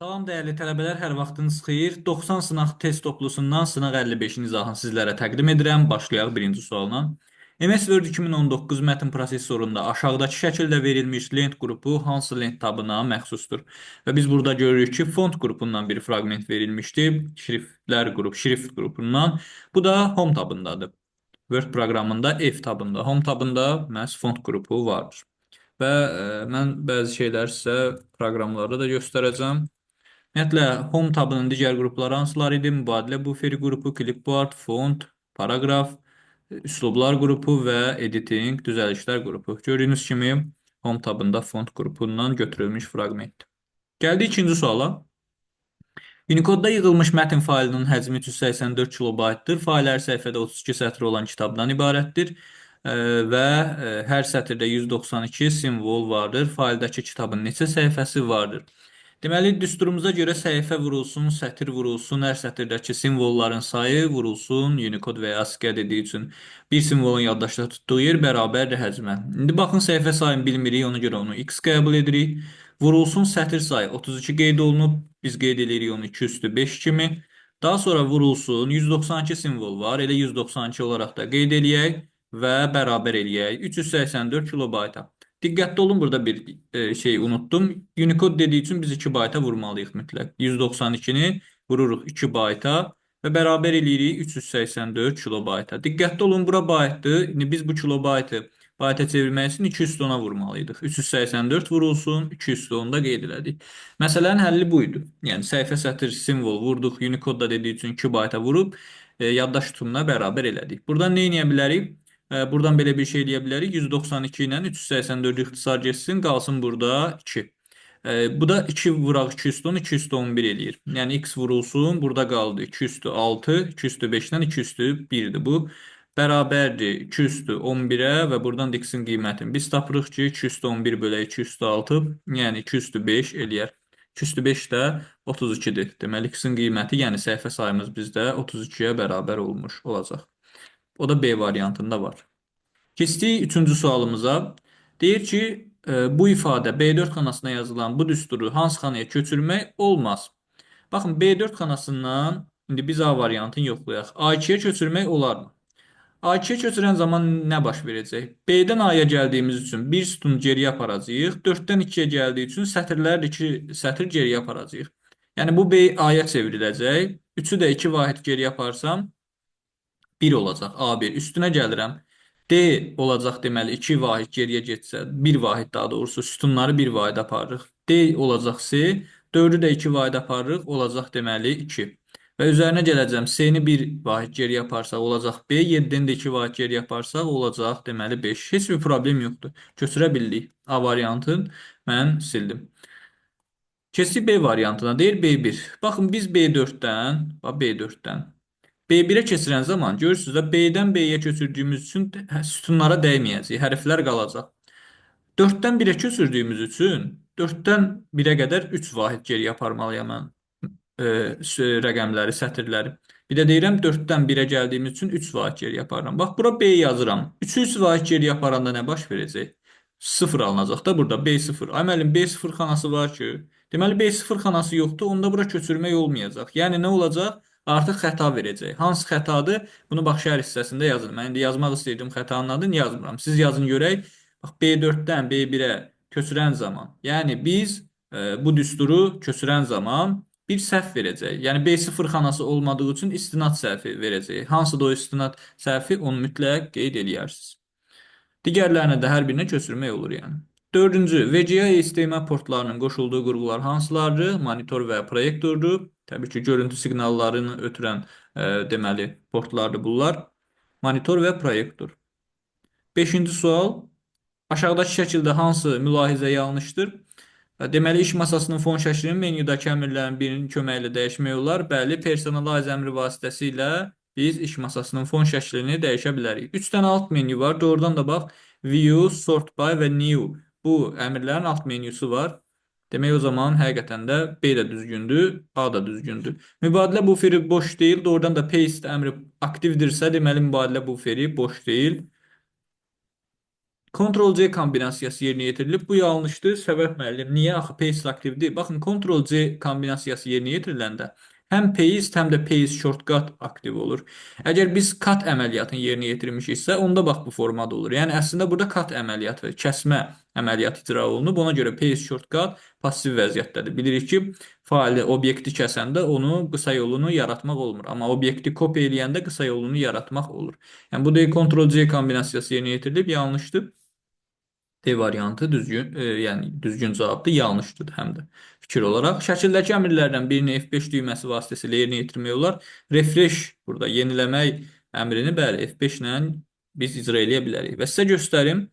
Salam dəyərli tələbələr, hər vaxtınız xeyir. 90 sınaq test toplusundan sınaq 55-in izahını sizlərə təqdim edirəm. Başlayaq birinci sualla. MS Word 2019 mətn prosesorunda aşağıdakı şəkildə verilmiş lent qrupu hansı lent tabına məxsusdur? Və biz burada görürük ki, font qrupundan bir fraqment verilmişdir. Şrift qrupundan. Bu da Home tabındadır. Word proqramında F tabında, Home tabında məhz font qrupu vardır. Və mən bəzi şeylər sizə proqramlarda da göstərəcəm. Ümumiyyətlə, Home tabının digər qrupları hansılar idi? Mübadilə buferi qrupu, clipboard, font, paragraf, üslublar qrupu və editing, düzəlişlər qrupu. Gördüyünüz kimi, Home tabında font qrupundan götürülmüş fraqmentdir. Gəldik ikinci suala. Unicode'da yığılmış mətn faylının həcmi 384 kilobaytdır. Fayl hər səhifədə 32 sətri olan kitabdan ibarətdir. Və hər sətirdə 192 simvol vardır. Fayldakı kitabın neçə səhifəsi vardır? Deməli, düsturumuza görə səhifə vurulsun, sətir vurulsun, hər sətirdəki simvolların sayı vurulsun, Unicode və ya ASCII dediyi üçün bir simvolun yaddaşda tutduğu yer bərabərdir həcmə. İndi baxın, səhifə sayını bilmirik, ona görə onu x qəbul edirik. Vurulsun sətir sayı 32 qeyd olunub, biz qeyd edirik onu 2 üstü 5 kimi. Daha sonra vurulsun 192 simvol var, elə 192 olaraq da qeyd eləyək və bərabər eləyək 384 kilobayta. Diqqətli olun, burada bir şey unuttum. Unicode dediyi üçün biz 2 bayta vurmalıyıq mütləq. 192-ni vururuq 2 bayta və bərabər eləyirik 384 kilobayta. Diqqətli olun, bura baytdır. İndi biz bu kilobaytı bayta çevirmək üçün 2 üstü 10-a vurmalıydıq. 384 vurulsun, 2 üstü 10-da qeyd elədik. Məsələnin həlli bu idi. Yəni səhifə, sətir, simvol vurduq. Unicode da dediyi üçün 2 bayta vurub yaddaş tutumuna bərabər elədik. Buradan nə edə bilərik? Buradan belə bir şey eləyə bilərik. 192 ilə 384 ixtisar geçsin, qalsın burada 2. Bu da 2 vuraq 2 üstü 10, 2 üstü 11 eləyir. Yəni x vurulsun, burada qaldı 2 üstü 6, 2 üstü 5-dən 2 üstü 1-dir bu. Bərabərdir 2 üstü 11-ə və buradan da x-in qiymətini biz tapırıq ki, 2 üstü 11 bölə 2 üstü 6, yəni 2 üstü 5 eləyər. 2 üstü 5 də 32-dir. Deməli, x-in qiyməti, yəni səhifə sayımız bizdə 32-yə bərabər olmuş olacaq. O da B variantında var. Keçdik üçüncü sualımıza. Deyir ki, bu ifadə B4 xanasına yazılan bu düsturu hansı xanaya köçürmək olmaz? Baxın, B4 xanasından indi biz A variantını yoxlayaq. A2-yə köçürmək olarmı? A2-yə köçürən zaman nə baş verəcək? B-dən A-ya gəldiyimiz üçün bir sütun geriyə aparacağıq. 4-dən 2-yə gəldiyi üçün sətirlər 2 sətir geriyə aparacağıq. Yəni bu B A-ya çevriləcək. 3-ü də 2 vahid geriyə aparsam 1 olacaq. A1 üstünə gəlirəm. D olacaq, deməli 2 vahid geriyə getsə, 1 vahid daha doğrusu sütunları 1 vahid aparırıq. D olacaq C, 4-ü də 2 vahid aparırıq, olacaq deməli 2. Və üzərinə gələcəm, C-ni 1 vahid geriyə aparsaq olacaq B, 7-ni də 2 vahid geriyə aparsaq olacaq deməli 5. Heç bir problem yoxdur. Köçürə bildik. A variantını mən sildim. Keçdik B variantına. Deyir B1. Baxın, biz B4-dən B1-ə keçirən zaman görürsünüz də B-dən B-yə köçürdüyümüz üçün sütunlara dəyməyəcək, hərflər qalacaq. 4-dən 1-ə köçürdüyümüz üçün 4-dən 1-ə qədər 3 vahid geriyə aparmalıyam mən rəqəmləri, sətirləri. Bir də deyirəm 4-dən 1-ə gəldiyimiz üçün 3 vahid geriyə aparıram. Bax, bura B yazıram. 3-ü 3 vahid geriyə aparanda nə baş verəcək? 0 alınacaq da burada B0. Ay müəllim, B0 xanası var ki. Deməli B0 xanası yoxdur, onda bura köçürmək olmayacaq. Yəni nə olacaq? Artıq xəta verəcək. Hansı xətadır? Bunu bax, şərh hissəsində yazın. Mən indi yazmaq istəyirdim xətanın adını, yazmıram. Siz yazın görək. Bax, B4-dən B1-ə köçürən zaman, yəni biz bu düsturu köçürən zaman bir səhv verəcək. Yəni B0 xanası olmadığı üçün istinad səhvi verəcək. Hansıdır o istinad səhvi? Onu mütləq qeyd eləyərsiniz. Digərlərinə də hər birinə köçürmək olur yəni. Dördüncü, VGA HDMI portlarının qoşulduğu qurğular hansılardır? Monitor və proyektordur. Təbii ki, görüntü siqnallarını ötürən deməli portlardır bunlar. Monitor və proyektor. Beşinci sual. Aşağıdakı şəkildə hansı mülahizə yanlışdır? Deməli, iş masasının fon şəklini menyudakı əmrlərin birinin köməyi ilə dəyişmək olar. Bəli, personalize əmri vasitəsilə biz iş masasının fon şəklini dəyişə bilərik. 3 dənə alt menyu var. Doğrudan da bax, View, Sort by və New. Bu əmrlərin alt menyusu var. Demək, o zaman həqiqətən də B də düzgündür, A da düzgündür. Mübadilə buferi boş deyil. Doğrudan da paste əmri aktivdirsə, deməli mübadilə buferi boş deyil. Ctrl-C kombinasiyası yerinə yetirilib. Bu yanlışdır. Səbəb müəllim, niyə? Axı paste aktivdir. Baxın, Ctrl-C kombinasiyası yerinə yetiriləndə həm paste, həm də paste shortcut aktiv olur. Əgər biz cut əməliyyatını yerinə yetirmişiksə, onda bax bu formada olur. Yəni əslində burada cut əməliyyatı, kəsmə əməliyyatı icra olunub. Ona görə paste shortcut passiv vəziyyətdədir. Bilirik ki, faili, obyekti kəsəndə onu qısa yolunu yaratmaq olmur. Amma obyekti kopya eləyəndə qısa yolunu yaratmaq olur. Yəni bu da Ctrl-C kombinasiyası yerinə yetirilib, yanlışdır. D variantı yəni düzgün cavabdır, yanlışdır həm də fikir olaraq. Şəkildəki əmrlərdən birini F5 düyməsi vasitəsilə yerinə yetirmək olar. Refresh burada yeniləmək əmrini bəli F5 ilə biz icra eləyə bilərik. Və sizə göstərim.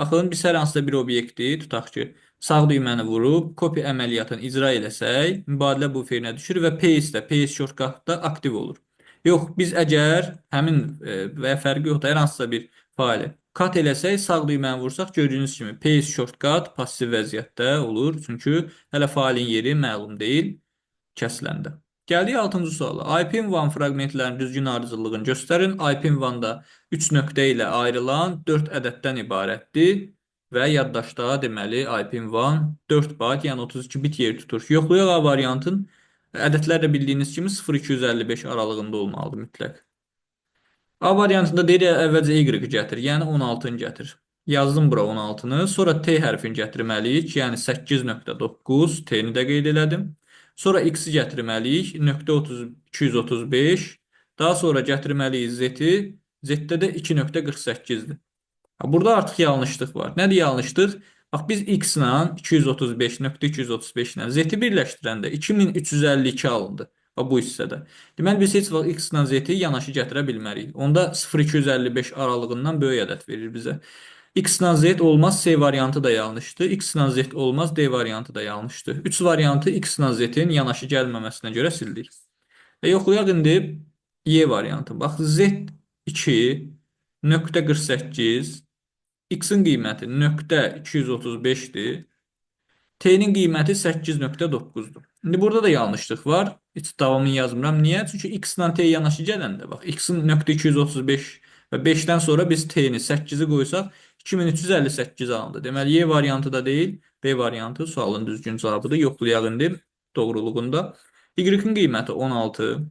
Baxın, biz hər hansısa bir obyekti tutaq ki, sağ düyməni vurub kopya əməliyyatını icra eləsək, mübadilə buferinə düşür və paste shortcut-da aktiv olur. Yox, biz əgər həmin və ya fərqi yoxdur, hər hansısa bir faili cut eləsək, sağ düyməni vursaq, gördüyünüz kimi paste shortcut passiv vəziyyətdə olur. Çünki hələ failin yeri məlum deyil kəsiləndə. Gəldik 6-cı suala. IP-One fraqmentlərinin düzgün ardıcıllığını göstərin. IP-One-da 3 nöqtə ilə ayrılan 4 ədəddən ibarətdir və yaddaşda deməli IP-One 4 byte, yəni 32 bit yer tutur. Yoxlayaq A variantın ədədlər də bildiyiniz kimi 0-255 aralığında olmalıdır mütləq. A variantında deyir əvvəlcə Y gətir, yəni 16-nı gətir. Yazdım bura 16-nı, sonra T hərfini gətirməliyik, yəni 8.9, T-ni də qeyd elədim. Sonra X-i gətirməliyik, .235, daha sonra gətirməliyik Z-i, Z-də də 2.48-dir. Burada artıq yanlışlıq var. Nədir yanlışlıq? Bax, biz X ilə 235.235 ilə Z-i birləşdirəndə 2352 alındı. Bu hissədə. Deməli, biz heç vaxt X ilə Z-i yanaşı gətirə bilmərik. Onda 0,255 aralığından böyük ədəd verir bizə. X ilə Z olmaz, C variantı da yanlışdır. X ilə Z olmaz, D variantı da yanlışdır. 3 variantı X ilə Z-in yanaşı gəlməməsinə görə sildik. Və yoxlayaq indi Y variantı. Bax, Z2.48, X-in qiyməti .235-dir. T-nin qiyməti 8.9-dur. İndi burada da yanlışlıq var. Heç davamını yazmıram. Niyə? Çünki X ilə T yanaşı gələndə, bax, X-in .235 və 5-dən sonra biz T-ni 8-i qoysaq, 2358 alındı. Deməli, Y variantı da deyil, B variantı sualın düzgün cavabıdır. Yoxlayaq indi doğruluğunda. Y-in qiyməti 16,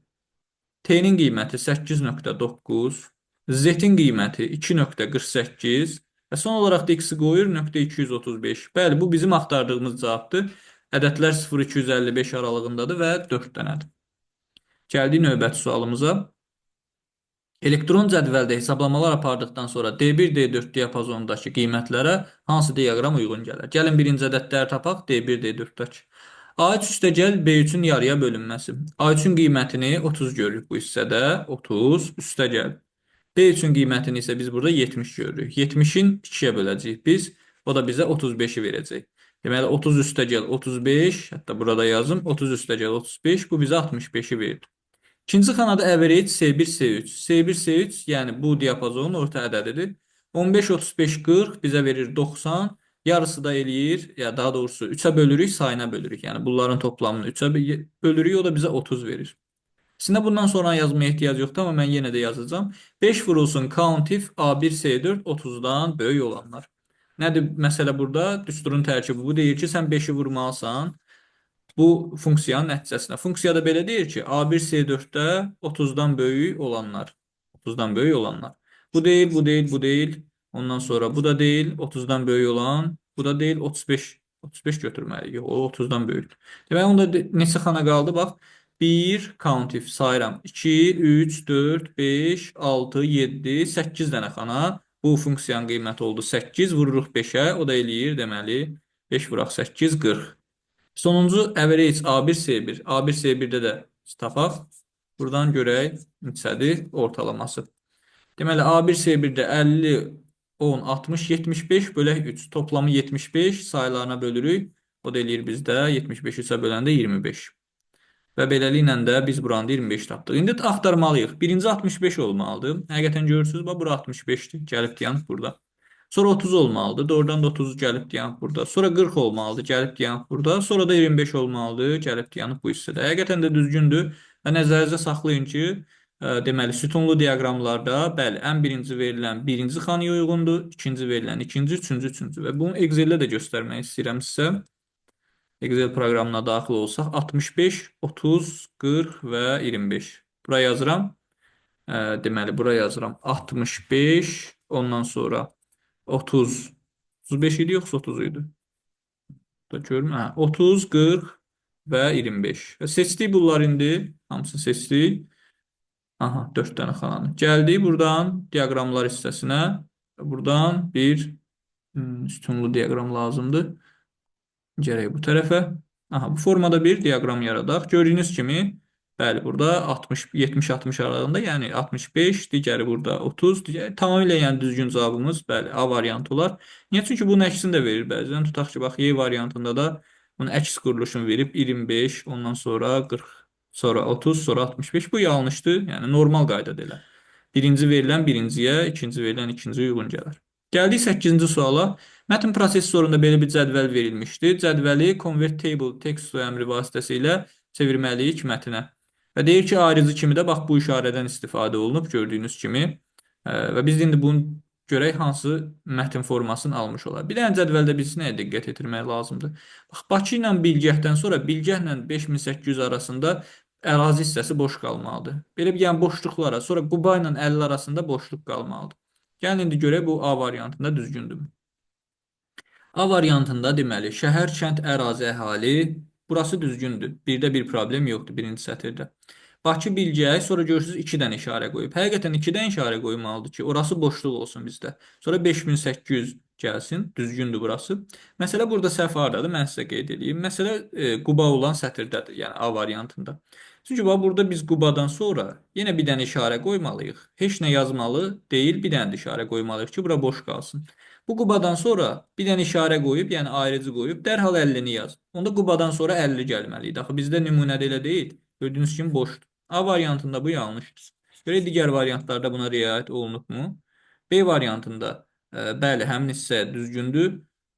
T-nin qiyməti 8.9, Z-in qiyməti 2.48 və son olaraq da X-i qoyur .235. Bəli, bu bizim axtardığımız cavabdır. Ədədlər 0-255 aralığındadır və 4 dənədir. Gəldik növbəti sualımıza. Elektron cədvəldə hesablamalar apardıqdan sonra D1, D4 diapazonundakı qiymətlərə hansı diaqram uyğun gəlir? Gəlin birinci ədədləri tapaq. D1, D4-dəki. A3 üstəgəl B3-ün yarıya bölünməsi. A3-ün qiymətini 30 görürük bu hissədə. 30 üstəgəl. B3-ün qiymətini isə biz burada 70 görürük. 70-in 2-yə böləcəyik biz. O da bizə 35-i verəcək. Deməli, 30 üstəgəl 35, hətta burada yazım, 30 üstəgəl 35, bu bizə 65-i verir. İkinci xanada average C1, C3. C1, C3, yəni bu diapazonun orta ədədidir. 15, 35, 40 bizə verir 90. Yarısı da eləyir, ya daha doğrusu 3-ə bölürük, sayına bölürük. Yəni bunların toplamını 3-ə bölürük, o da bizə 30 verir. Sizdə bundan sonra yazmaya ehtiyac yoxdur, amma mən yenə də yazacağam. 5 vurulsun count if A1, C4 30-dan böyük olanlar. Nədir məsələ burada? Düsturun tərkibi bu deyir ki, sən 5-i vurmalısan bu funksiyanın nəticəsinə. Funksiyada belə deyir ki, A1, C4-də 30-dan böyük olanlar. 30-dan böyük olanlar. Bu deyil, bu deyil, bu deyil. Ondan sonra bu da deyil, 30-dan böyük olan. Bu da deyil, 35. 35 götürməliyik. Yox, o 30-dan böyükdür. Demək, onda neçə xana qaldı? Bax, 1, count if sayıram. 2, 3, 4, 5, 6, 7, 8 dənə xana. Bu funksiyanın qiyməti oldu 8. Vururuq 5-ə. O da eləyir, deməli, 5 vuraq 8, 40. Sonuncu average A1, C1. A1, C1-də də tapaq. Buradan görək neçədir ortalaması. Deməli, A1, C1-də 50, 10, 60, 75 bölək 3. Toplamı 75 sayılarına bölürük. O da eləyir bizdə 75 3-ə böləndə 25. Və beləliklə də biz buranda 25 tapdıq. İndi axtarmalıyıq. Birinci 65 olmalıdır. Həqiqətən görürsünüz, bura 65-dir. Gəlib dayanıb burada. Sonra 30 olmalıdır. Doğrudan da 30 gəlib dayanıb burada. Sonra 40 olmalıdır. Gəlib dayanıb burada. Sonra da 25 olmalıdır. Gəlib dayanıb bu hissədə. Həqiqətən də düzgündür. Və nəzərinizdə saxlayın ki, Deməli, sütunlu diaqramlarda, bəli, ən birinci verilən birinci xanaya uyğundur, ikinci verilən ikinci, üçüncü, üçüncü və bunu Excel-də də göstərmək istəyirəm sizə. Excel proqramına daxil olsaq, 65, 30, 40 və 25. Bura yazıram. Deməli, bura yazıram 65, ondan sonra 30, 35 idi, yoxsa 30 idi? Da görüm, 30, 40 və 25. Və seçdik bunlar indi. Hamısını seçdik. Aha, 4 dənə xananı. Gəldik buradan diaqramlar hissəsinə. Buradan bir sütunlu diaqram lazımdır. Gərək bu tərəfə. Aha, bu formada bir diaqram yaradaq. Gördüyünüz kimi, bəli, burada 60, 70-60 aralığında, yəni 65, digəri burada 30, digəri tamamilə yəni düzgün cavabımız, bəli, A variantı olar. Niyə? Çünki bunun əksini də verir bəzən. Tutaq ki, bax, Y variantında da bunun əks quruluşunu verib 25, ondan sonra 40, sonra 30, sonra 65. Bu yanlışdır. Yəni normal qaydada elə. Birinci verilən birinciyə, ikinci verilən ikinciyə uyğun gələr. Gəldik 8-ci suala. Mətn prosesorunda belə bir cədvəl verilmişdi. Cədvəli convert table text əmri vasitəsilə çevirməliyik mətnə. Və deyir ki, ayrıcı kimi də bax bu işarədən istifadə olunub gördüyünüz kimi. Və biz indi bunu görək hansı mətn formasını almış olar. Bir dənə cədvəldə biz nəyə diqqət etdirmək lazımdır? Bax, Bakı ilə Bilgəhdən sonra Bilgəh ilə 5800 arasında ərazi hissəsi boş qalmalıdır. Belə bir yəni boşluqlara, sonra Quba ilə 50 arasında boşluq qalmalıdır. Gəlin indi görək bu A variantında düzgündür. A variantında deməli, şəhər, kənd, ərazi, əhali, burası düzgündür. Birdə bir problem yoxdur birinci sətirdə. Bakı bilgək, sonra görürsünüz 2 dənə işarə qoyub. Həqiqətən 2 dənə işarə qoymalıdır ki, orası boşluq olsun bizdə. Sonra 5800 gəlsin, düzgündür burası. Məsələ burada səhv hardadır? Mən sizə qeyd edeyim. Məsələ Quba olan sətirdədir, yəni A variantında. Çünki bax, burada biz Qubadan sonra yenə bir dənə işarə qoymalıyıq. Heç nə yazmalı deyil, bir dənə də işarə qoymalıyıq ki, bura boş qalsın. Bu Qubadan sonra bir dənə işarə qoyub, yəni ayrıcı qoyub, dərhal 50-ni yaz. Onda Qubadan sonra 50 gəlməlidir. Axı bizdə nümunədə elə deyil. Gördüyünüz kimi boşdur. A variantında bu yanlışdır. Görə digər variantlarda buna riayət olunubmu? B variantında, bəli, həmin hissə düzgündür.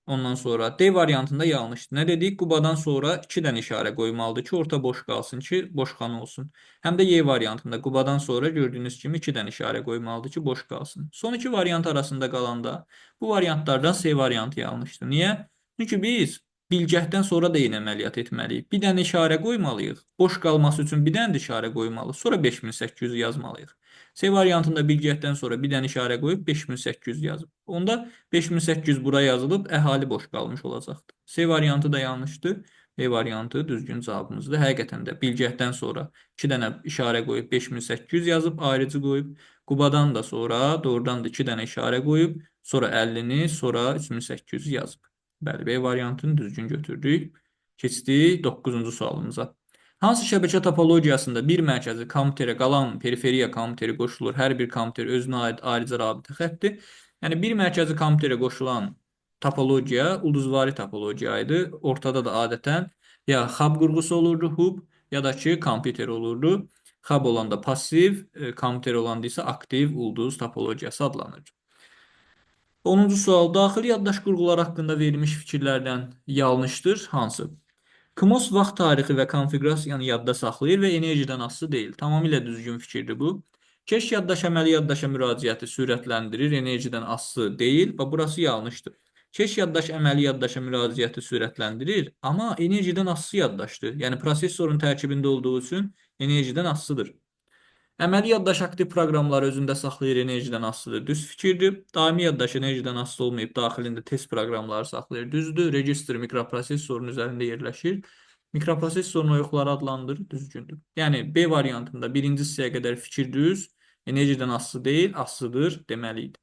Ondan sonra D variantında yanlışdır. Nə dedik? Qubadan sonra 2 dənə işarə qoymalıdır ki, orta boş qalsın ki, boş xana olsun. Həm də Y variantında Qubadan sonra gördüyünüz kimi 2 dənə işarə qoymalıdır ki, boş qalsın. Son iki variant arasında qalanda bu variantlardan C variantı yanlışdır. Niyə? Çünki biz bilgəhdən sonra da eyni əməliyyat etməliyik. Bir dənə işarə qoymalıyıq. Boş qalması üçün bir dənə də işarə qoymalıyıq. Sonra 5800 yazmalıyıq. C variantında bilgəhdən sonra bir dənə işarə qoyub 5800 yazıb. Onda 5800 bura yazılıb, əhali boş qalmış olacaqdır. C variantı da yanlışdır. B variantı düzgün cavabımızdır. Həqiqətən də bilgəhdən sonra 2 dənə işarə qoyub 5800 yazıb, ayrıcı qoyub. Qubadan da sonra doğrudan da 2 dənə işarə qoyub, sonra 50-ni, sonra 3800 yazıb. Bəli, B variantını düzgün götürdük. Keçdik 9-cu sualımıza. Hansı şəbəkə topologiyasında bir mərkəzi kompüterə qalan periferiya kompüteri qoşulur? Hər bir kompüter özünə aid ayrıca rabitə xəttdir. Yəni bir mərkəzi kompüterə qoşulan topologiya ulduzvari topologiya idi. Ortada da adətən ya hub qurğusu olurdu, hub, ya da ki kompüter olurdu. Hub olanda passiv, kompüter olanda isə aktiv ulduz topologiyası adlanır. 10-cu sual. Daxili yaddaş qurğuları haqqında verilmiş fikirlərdən yanlışdır. Hansı? KMOS vaxt tarixi və konfiqurasiyanı yadda saxlayır və enerjidən asılı deyil. Tamamilə düzgün fikirdir bu. Keş yaddaş əməli yaddaşa müraciəti sürətləndirir, enerjidən asılı deyil. Və burası yanlışdır. Keş yaddaş əməli yaddaşa müraciəti sürətləndirir, amma enerjidən asılı yaddaşdır. Yəni prosesorun tərkibində olduğu üçün enerjidən asılıdır. Əməli yaddaş aktiv proqramları özündə saxlayır, enerjidən asılıdır. Düz fikirdir. Daimi yaddaş enerjidən asılı olmayıb, daxilində test proqramları saxlayır. Düzdür. Registr mikroprosesorun üzərində yerləşir. Mikroprosesorun oyuqları adlandırır. Düzgündür. Yəni B variantında birinci hissəyə qədər fikir düz, enerjidən asılı deyil, asılıdır deməliydik.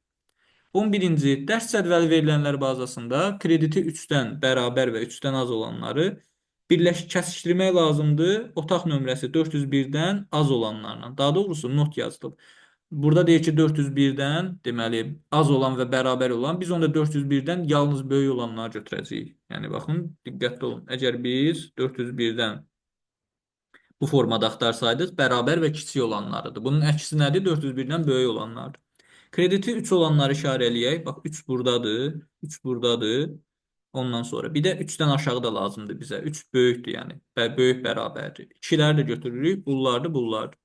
11-ci, dərs cədvəli verilənlər bazasında krediti 3-dən bərabər və 3-dən az olanları kəsişdirmək lazımdır. Otaq nömrəsi 401-dən az olanlarla. Daha doğrusu not yazılıb. Burada deyir ki 401-dən deməli az olan və bərabər olan. Biz onda 401-dən yalnız böyük olanları götürəcəyik. Yəni baxın, diqqətli olun. Əgər biz 401-dən bu formada axtarsaydıq, bərabər və kiçik olanlarıdır. Bunun əksi nədir? 401-dən böyük olanlardır. Krediti 3 olanları işarələyək. Bax 3 buradadır, 3 buradadır. Ondan sonra bir də 3-dən aşağıda lazımdır bizə. 3 böyükdür, yəni. Böyük bərabərdir. 2-ləri də götürürük. Bunlardır, bunlardır.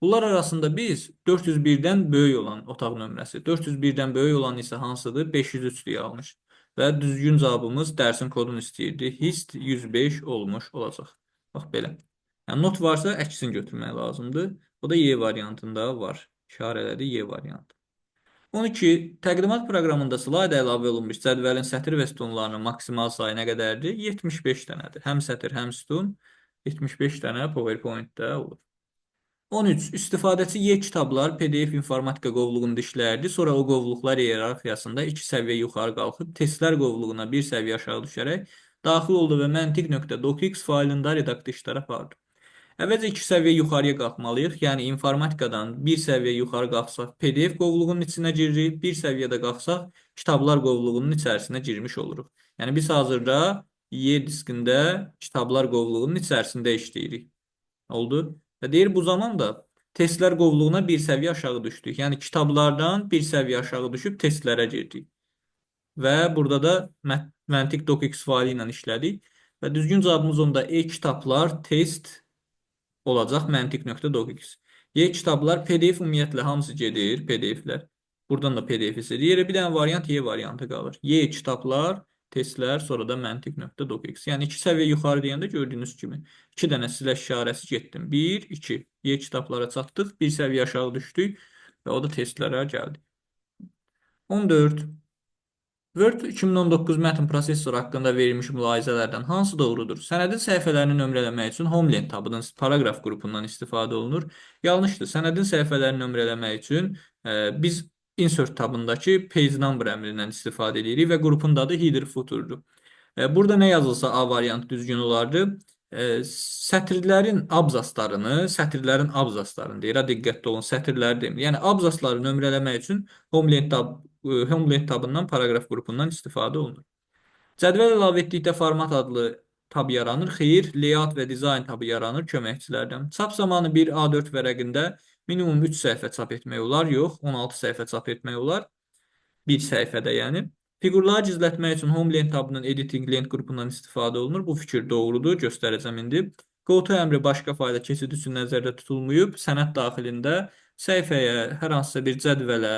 Bunlar arasında biz 401-dən böyük olan otaq nömrəsi, 401-dən böyük olan isə hansıdır? 503 deyə almış. Və düzgün cavabımız dərsin kodunu istəyirdi. Hist 105 olmuş olacaq. Bax belə. Yəni not varsa əksin götürmək lazımdır. O da Y variantında var. İşarələdi Y variantı. 12. Təqdimat proqramında slayda əlavə olunmuş cədvəlin sətir və sütunlarının maksimal sayı nə qədərdir? 75 dənədir. Həm sətir, həm sütun 75 dənə PowerPoint-də olur. 13. İstifadəçi e-kitablar PDF informatika qovluğunda işləyirdi. Sonra o qovluqlar iyerarxiyasında 2 səviyyə yuxarı qalxıb, testlər qovluğuna 1 səviyyə aşağı düşərək daxil oldu və məntiq.docx faylında redaktı işlər apardı. Əvvəlcə 2 səviyyə yuxarıya qalxmalıyıq. Yəni informatikadan 1 səviyyə yuxarı qalxsaq PDF qovluğunun içinə giririk, 1 səviyyədə qalxsaq kitablar qovluğunun içərisinə girmiş oluruq. Yəni biz hazırda Y diskində kitablar qovluğunun içərisində işləyirik. Oldu. Və deyir bu zaman da testlər qovluğuna bir səviyyə aşağı düşdük. Yəni kitablardan bir səviyyə aşağı düşüb testlərə girdik. Və burada da məntiq docx faylı ilə işlədik. Və düzgün cavabımız onda e-kitablar test olacaq məntiq.docx. E-kitablar PDF ümumiyyətlə hamısı gedir, PDF-lər. Buradan da PDF istəyir. Bir dənə variant Y variantı qalır. E-kitablar testlər, sonra da məntiq.docx. Yəni 2 səviyyə yuxarı deyəndə gördüyünüz kimi 2 dənə siləş işarəsi getdim. 1, 2. E-kitablara çatdıq, bir səviyyə aşağı düşdük və o da testlərə gəldi. 14. Word 2019 mətn prosessoru haqqında verilmiş mülahizələrdən hansı doğrudur? Sənədin səhifələrini nömrələmək üçün Homeland tabının paragraf qrupundan istifadə olunur. Yanlışdır. Sənədin səhifələrini nömrələmək üçün biz insert tabındakı page number əmrindən istifadə edirik və qrupun adı header footerdur. Burada nə yazılsa A variantı düzgün olardı. Sətirlərin abzaslarını deyir. Diqqətli olun, sətirləri demir. Yəni abzasları nömrələmək üçün Homeland tabından paragraf qrupundan istifadə olunur. Cədvəl əlavə etdikdə format adlı tab yaranır. Xeyr, layout və dizayn tabı yaranır köməkçilərdən. Çap zamanı bir A4 vərəqində minimum 3 səhifə çap etmək olar, yox, 16 səhifə çap etmək olar. Bir səhifədə yəni. Fiqurları gizlətmək üçün Homeland tabının Editing Lent qrupundan istifadə olunur. Bu fikir doğrudur, göstərəcəm indi. Go-to əmri başqa fayla keçid üçün nəzərdə tutulmayıb. Sənəd daxilində səhifəyə, hər hansısa bir cədvələ,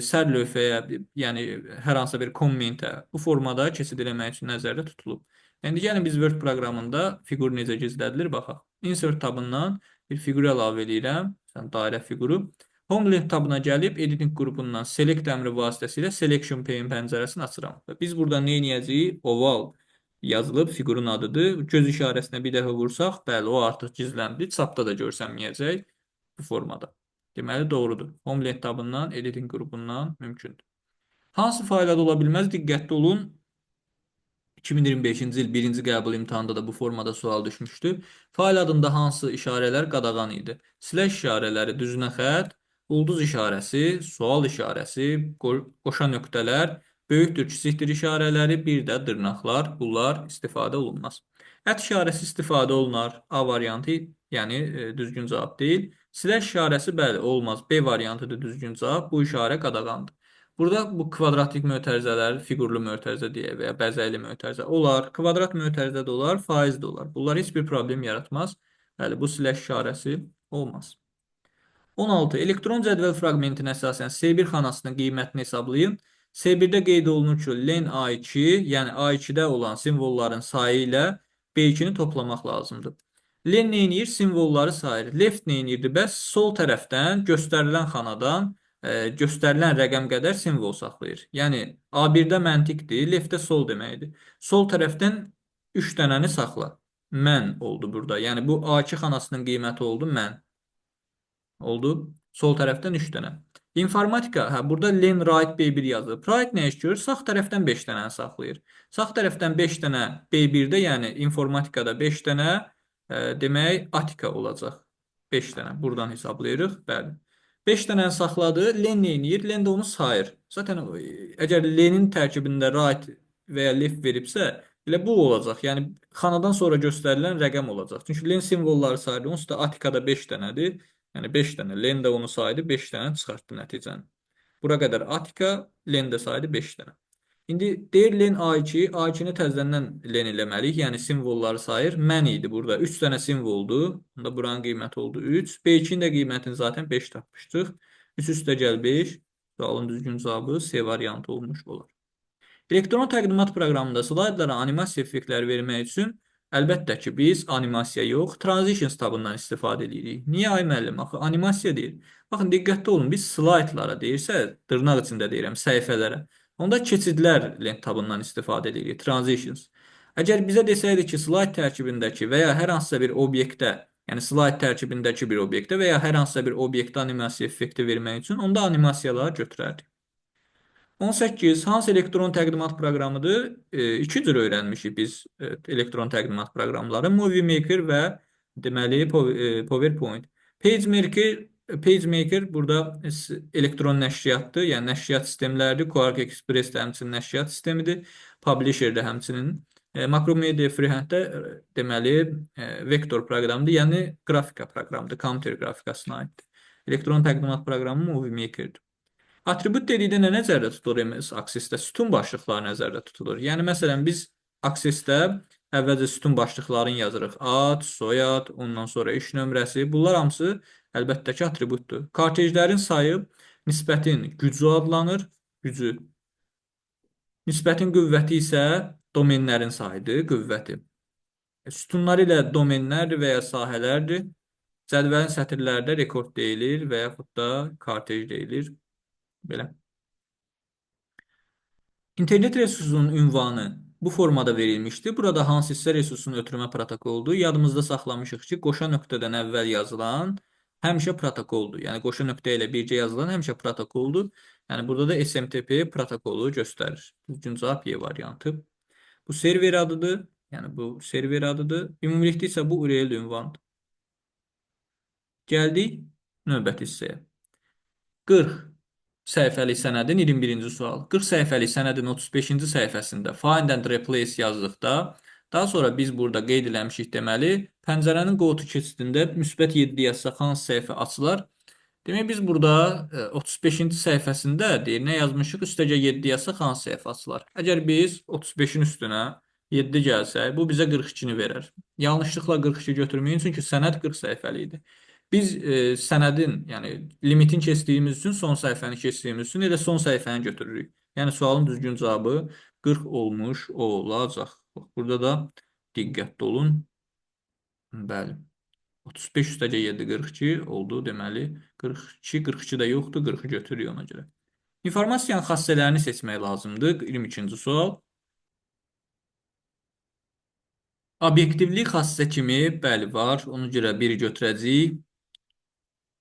sər lövhəyə, yəni hər hansısa bir kommentə bu formada keçid eləmək üçün nəzərdə tutulub. İndi gəlin biz Word proqramında fiqur necə gizlədilir, baxaq. Insert tabından bir fiqur əlavə edirəm. Dairə fiquru. Homeland tabına gəlib Editing qrupundan Select əmri vasitəsilə Selection pane pəncərəsini açıram. Və biz burada nə edəcəyik? Oval yazılıb fiqurun adıdır. Göz işarəsinə bir dəfə vursaq, bəli, o artıq gizləndi. Çapda da görsənməyəcək bu formada. Deməli, doğrudur. Homeland tabından Editing qrupundan mümkündür. Hansı faylada ola bilməz? Diqqətli olun. 2025-ci il birinci qəbul imtahanında da bu formada sual düşmüşdü. Fayl adında hansı işarələr qadağan idi? Slash işarələri, düzünə xətt, ulduz işarəsi, sual işarəsi, qoşa nöqtələr, böyükdür, kiçikdir işarələri, bir də dırnaqlar, bunlar istifadə olunmaz. Ət işarəsi istifadə olunar. A variantı, yəni düzgün cavab deyil. Slash işarəsi bəli, olmaz. B variantıdır düzgün cavab. Bu işarə qadağandır. Burada bu kvadratik mötərizələr, fiqurlu mötərizə deyə və ya bəzəkli mötərizə olar. Kvadrat mötərizə də olar, faiz də olar. Bunlar heç bir problem yaratmaz. Bəli, bu slash işarəsi olmaz. 16. Elektron cədvəl fraqmentinə əsasən C1 xanasının qiymətini hesablayın. C1-də qeyd olunur ki, len A2, yəni A2-də olan simvolların sayı ilə B2-ni toplamaq lazımdır. Len neynir? Simvolları sayır. Left neynirdi? Bəs sol tərəfdən göstərilən xanadan göstərilən rəqəm qədər simvol saxlayır. Yəni A1-də məntiqdir, leftdə sol deməkdir. Sol tərəfdən 3 dənəni saxla. Mən oldu burada. Yəni bu A2 xanasının qiyməti oldu mən. Oldu. Sol tərəfdən 3 dənə. İnformatika, burada len right B1 yazılıb. Right nə iş görür? Sağ tərəfdən 5 dənəni saxlayır. Sağ tərəfdən 5 dənə B1-də, yəni informatikada 5 dənə demək atika olacaq. 5 dənə. Buradan hesablayırıq. Bəli. 5 dənəni saxladı. Len neyniyir? Len də onu sayır. Zaten əgər lenin tərkibində right və ya left veribsə, elə bu olacaq. Yəni xanadan sonra göstərilən rəqəm olacaq. Çünki len simvolları sayır. Onsuz da atikada 5 dənədir. Yəni 5 dənə. Len də onu saydı, 5 dənə çıxartdı nəticəni. Bura qədər atika, len də saydı 5 dənə. İndi deyir len A2, A2-ni təzədən len eləməliyik, yəni simvolları sayır. Mən idi burada. 3 dənə simvoldur. Bunda buranın qiyməti oldu 3. B2-nin də qiymətini zaten 5 tapmışdıq. 3 üstə gəl 5. Sualın düzgün cavabı C variantı olmuş olar. Elektron təqdimat proqramında slaydlara animasiya effektləri vermək üçün əlbəttə ki, biz animasiya yox, transitions tabından istifadə edirik. Niyə ay müəllim? Axı animasiya deyir. Baxın, diqqətli olun. Biz slaydlara deyirsə, dırnaq içində deyirəm, səhifələrə. Onda keçidlər lent tabından istifadə edirik, transitions. Əgər bizə desəydi ki, slayd tərkibindəki və ya hər hansısa bir obyektə, yəni slayd tərkibindəki bir obyektə və ya hər hansısa bir obyektə animasiya effekti vermək üçün, onda animasiyaları götürərdik. 18. Hansı elektron təqdimat proqramıdır? İki cür öyrənmişik biz elektron təqdimat proqramları. Movie Maker və deməli PowerPoint. PageMaker burada elektron nəşriyyatdır, yəni nəşriyyat sistemləridir. Quark Express də həmçinin nəşriyyat sistemidir. Publisher də həmçinin. Macromedia Freehand-də deməli vektor proqramıdır, yəni qrafika proqramıdır, kompüter qrafikasına aiddir. Elektron təqdimat proqramı Movie Maker-dir. Atribut dedikdə nə nəzərdə tutulur MS aksesdə? Sütun başlıqları nəzərdə tutulur. Yəni, məsələn, biz aksesdə əvvəlcə sütun başlıqlarını yazırıq. Ad, soyad, ondan sonra iş nömrəsi. Bunlar hamısı əlbəttə ki, atributdur. Kartejlərin sayı nisbətin gücü adlanır. Gücü. Nisbətin qüvvəti isə domenlərin sayıdır, qüvvəti. Sütunlar ilə domenlərdir və ya sahələrdir. Cədvəlin sətirlərdə rekord deyilir və yaxud da kartej deyilir. Belə. İnternet resursunun ünvanı bu formada verilmişdir. Burada hansısa resursun ötürmə protokoludur. Yadımızda saxlamışıq ki, qoşa nöqtədən əvvəl yazılan həmişə protokoldur. Yəni, qoşa nöqtə ilə bircə yazılan həmişə protokoldur. Yəni, burada da SMTP protokolu göstərir. Düzgün cavab Y variantı. Bu server adıdır. Yəni, bu server adıdır. Ümumilikdə isə bu URL ünvandır. Gəldik növbəti hissəyə. 40 səhifəlik sənədin 21-ci sual. 40 səhifəlik sənədin 35-ci səhifəsində find and replace yazdıqda, daha sonra biz burada qeyd eləmişik deməli, pəncərənin qotu keçidində müsbət 7 yazsaq hansı səhifə açılar? Demək, biz burada 35-ci səhifəsində deyir, nə yazmışıq? Üstəcə 7 yazsaq hansı səhifə açılar? Əgər biz 35-in üstünə 7 gəlsək, bu bizə 42-ni verər. Yanlışlıqla 42 götürməyin, çünki sənəd 40 səhifəli idi. Biz sənədin, yəni limitin keçdiyimiz üçün, son səhifəni keçdiyimiz üçün elə son səhifəni götürürük. Yəni sualın düzgün cavabı 40 olmuş olacaq. Burada da diqqətli olun. Bəli. 35 üstəcə 7 42 oldu. Deməli 42 42 də yoxdur. 40-ı götürürük ona görə. İnformasiyanın xassələrini seçmək lazımdır. 22-ci sual. Obyektivlik xassə kimi, bəli var. Ona görə biri götürəcəyik.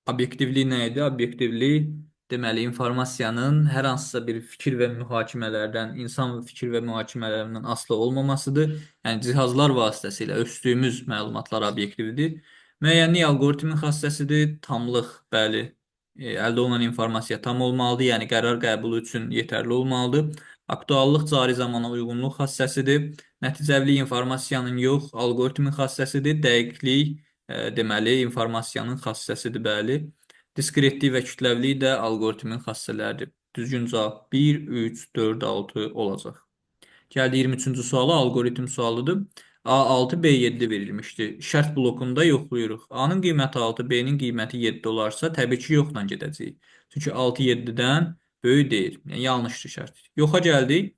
Obyektivlik nə idi? Obyektivlik deməli informasiyanın hər hansısa bir fikir və mühakimələrdən, insan fikir və mühakimələrindən asılı olmamasıdır. Yəni cihazlar vasitəsilə ölçdüyümüz məlumatlar obyektivdir. Müəyyənlik algoritmin xassəsidir. Tamlıq, bəli, əldə olunan informasiya tam olmalıdır, yəni qərar qəbulu üçün yetərli olmalıdır. Aktuallıq cari zamana uyğunluq xassəsidir. Nəticəvilik informasiyanın yox, algoritmin xassəsidir. Dəqiqlik deməli, informasiyanın xassəsidir, bəli. Diskretlik və kütləvilik də algoritmin xassələridir. Düzgün cavab 1, 3, 4, 6 olacaq. Gəldi 23-cü sualı, algoritm sualıdır. A6, B7 verilmişdi. Şərt blokunda yoxlayırıq. A-nın qiyməti 6, B-nin qiyməti 7 olarsa, təbii ki, yoxla gedəcəyik. Çünki 6 7-dən böyük deyil. Yəni, yanlışdır şərt. Yoxa gəldik.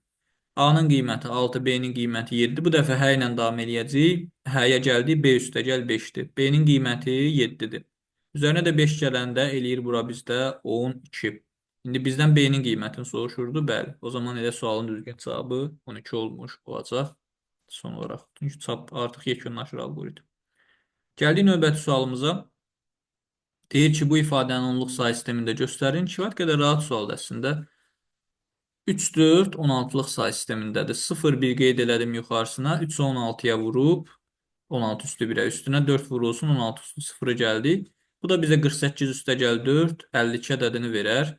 A-nın qiyməti 6, B-nin qiyməti 7. Bu dəfə hə ilə davam eləyəcəyik. Həyə gəldik, B üstə gəl 5-dir. B-nin qiyməti 7-dir. Üzərinə də 5 gələndə eləyir bura bizdə 12. İndi bizdən B-nin qiymətini soruşurdu. Bəli. O zaman elə sualın düzgün cavabı 12 olmuş olacaq. Son olaraq. Çünki artıq yekunlaşır algoritm. Gəldik növbəti sualımıza. Deyir ki, bu ifadənin onluq sayı sistemində göstərin. Kifayət qədər rahat sualdır əslində. 3, 4, 16-lıq say sistemindədir. 0, 1 qeyd elədim yuxarısına. 3-ü 16-ya vurub, 16 üstü 1-ə üstünə 4 vurulsun, 16 üstü 0-ı gəldi. Bu da bizə 48 üstə gəl 4, 52 ədədini verər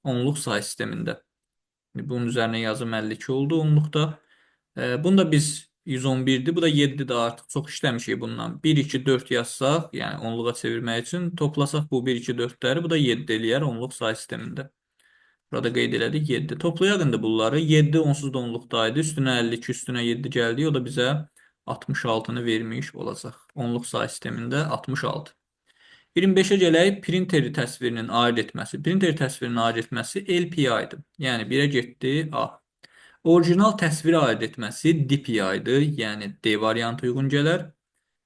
onluq say sistemində. Bunun üzərinə yazım 52 oldu onluqda. Bunda biz 111-dir, bu da 7-dir artıq. Çox işləmişik bundan. 1, 2, 4 yazsaq, yəni onluğa çevirmək üçün toplasaq bu 1, 2, 4-ləri, bu da 7 eləyər onluq say sistemində. Burada qeyd elədik 7. Toplayaq indi bunları. 7 onsuz da onluqdaydı. Üstünə 52, üstünə 7 gəldi. O da bizə 66-nı vermiş olacaq. Onluq say sistemində 66. 25-ə gələk, printer təsvirinin aid etməsi. Printer təsvirinin aid etməsi LPI-dir. Yəni 1-ə getdi A. Orijinal təsvirə aid etməsi DPI-dir. Yəni D variantı uyğun gələr.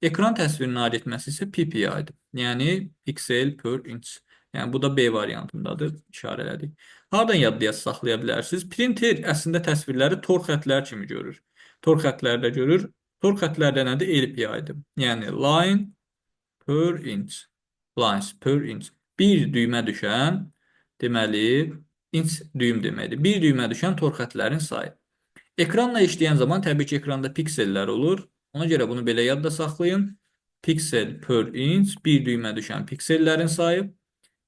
Ekran təsvirinin aid etməsi isə PPI-dir. Yəni piksel per inç. Yəni bu da B variantındadır. İşarə elədik. Hardan yadda saxlaya bilərsiniz? Printer əslində təsvirləri tor xətlər kimi görür. Tor xətlərdə görür. Tor xətlərdə nədir? LPI-dir. Yəni line per inch. Lines per inch. Bir düymə düşən, deməli, inch düym deməkdir. Bir düymə düşən tor xətlərin sayı. Ekranla işləyən zaman təbii ki, ekranda piksellər olur. Ona görə bunu belə yadda saxlayın. Pixel per inch, bir düymə düşən piksellərin sayı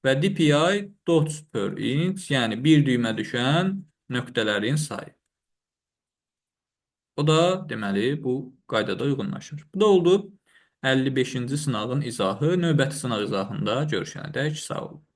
və DPI dots per inch, yəni bir düymə düşən nöqtələrin sayı. O da deməli bu qaydada uyğunlaşır. Bu da oldu 55-ci sınağın izahı. Növbəti sınaq izahında görüşənədək sağ olun.